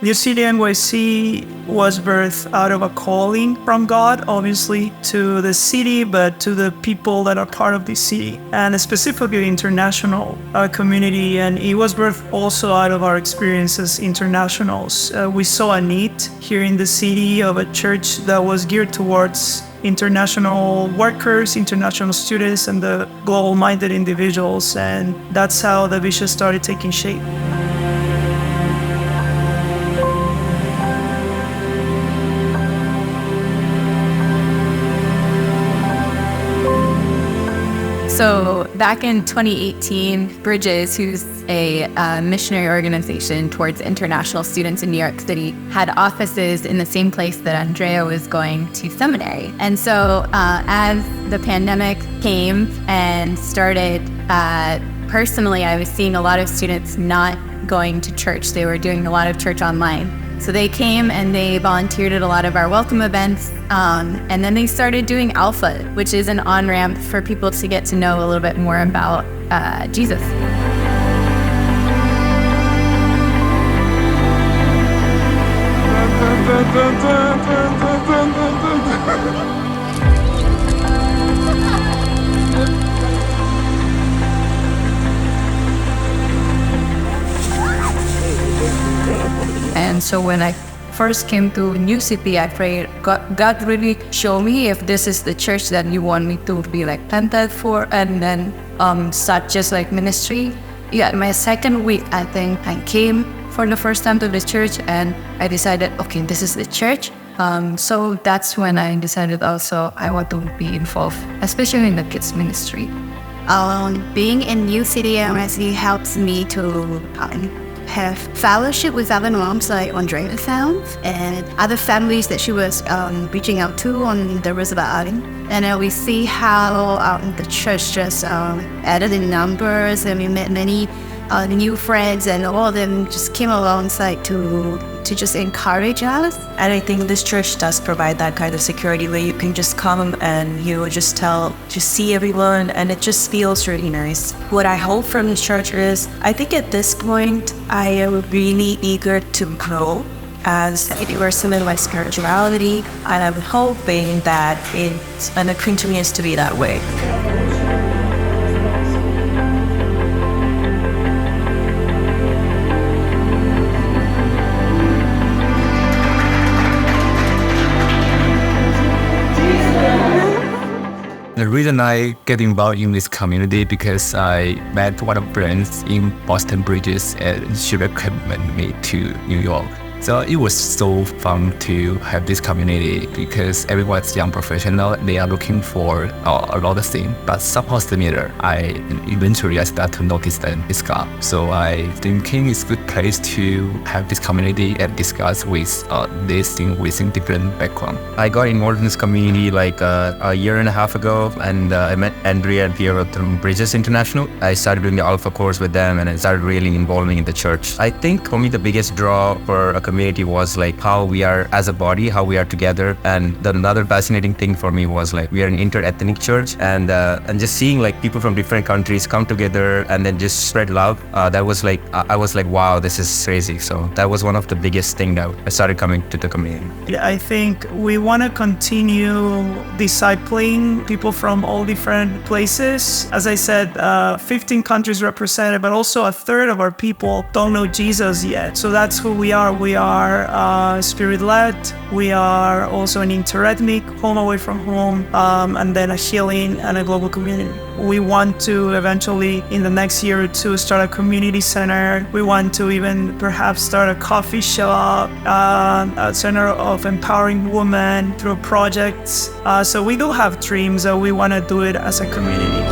New City NYC was birthed out of a calling from God, obviously, to the city, but to the people that are part of the city, and specifically international community. And it was birthed also out of our experience as internationals. We saw a need here in the city of a church that was geared towards international workers, international students, and the global-minded individuals. And that's how the vision started taking shape. So back in 2018, Bridges, who's a missionary organization towards international students in New York City, had offices in the same place that Andrea was going to seminary. And so as the pandemic came and started, personally, I was seeing a lot of students not going to church. They were doing a lot of church online. So they came and they volunteered at a lot of our welcome events. And then they started doing Alpha, which is an on-ramp for people to get to know a little bit more about Jesus. And so when I first came to New City, I prayed, God really show me if this is the church that you want me to be like planted for, and then start just like ministry. Yeah, my second week, I think I came for the first time to the church, and I decided, okay, this is the church. So that's when I decided also I want to be involved, especially in the kids ministry. Being in New City NYC helps me to have fellowship with other moms like Andrea found, and other families that she was reaching out to on the Roosevelt Island. And we see how the church just added in numbers, and we met many new friends, and all of them just came alongside to just encourage us. And I think this church does provide that kind of security where you can just come and just see everyone, and it just feels really nice. What I hope from this church is, I think at this point, I am really eager to grow as a person in my spirituality, and I'm hoping that it continues to be that way. The reason I get involved in this community because I met one of my friends in Boston Bridges, and she recommended me to New York. So it was so fun to have this community because everyone's young professional. They are looking for a lot of things, but somehow similar. I start to notice them, this gap. So I think it's a good place to have this community and discuss with this thing within different background. I got involved in this community like a year and a half ago, and I met Andrea and Piero from Bridges International. I started doing the Alpha course with them, and I started really involving in the church. I think for me the biggest draw for a community was like how we are as a body, how we are together. And another fascinating thing for me was like we are an inter-ethnic church, and just seeing like people from different countries come together and then just spread love. That was like I was like, wow, this is crazy. So that was one of the biggest thing that I started coming to the community. Yeah, I think we want to continue discipling people from all different places. As I said, 15 countries represented, but also a third of our people don't know Jesus yet. So that's who we are. We are spirit-led. We are also an inter-ethnic, home away from home, and then a healing and a global community. We want to eventually, in the next year or two, start a community center. We want to even perhaps start a coffee shop, a center of empowering women through projects. So we do have dreams, we want to do it as a community.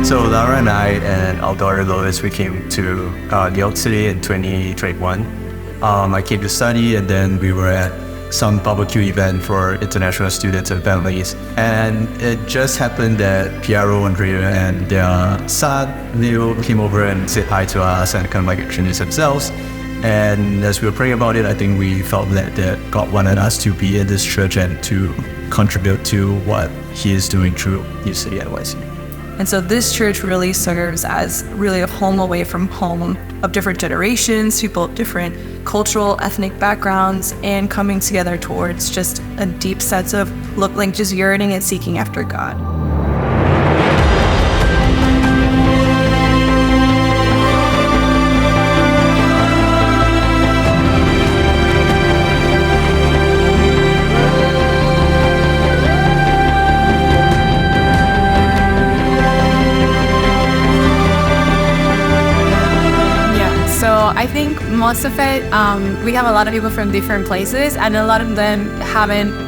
So Laura and I and our daughter Lois, we came to New York City in 2021. I came to study, and then we were at some barbecue event for international students and families. And it just happened that Piero, Andrea, and their son, Leo, came over and said hi to us and kind of like introduced themselves. And as we were praying about it, I think we felt that God wanted us to be in this church and to contribute to what He is doing through UCD NYC. And so this church really serves as really a home away from home of different generations, people of different cultural, ethnic backgrounds, and coming together towards just a deep sense of just yearning and seeking after God. I think most of it, we have a lot of people from different places, and a lot of them haven't,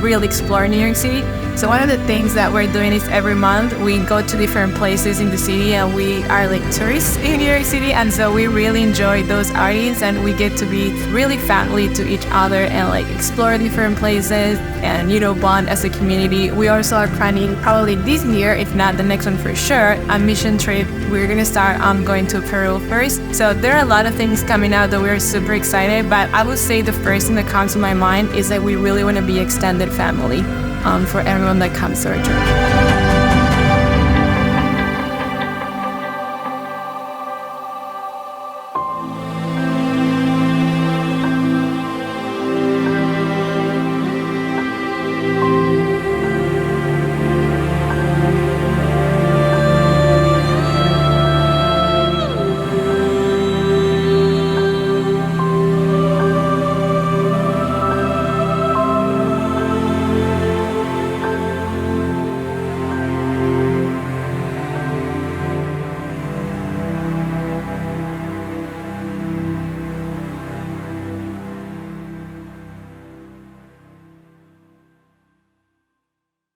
really explored New York City. So one of the things that we're doing is every month we go to different places in the city, and we are like tourists in New York City, and so we really enjoy those outings, and we get to be really family to each other and explore different places and bond as a community. We also are planning probably this year, if not the next one for sure, a mission trip. We're gonna start going to Peru first. So there are a lot of things coming out that we're super excited, but I would say the first thing that comes to my mind is that we really want to be extended family for everyone that comes to our church.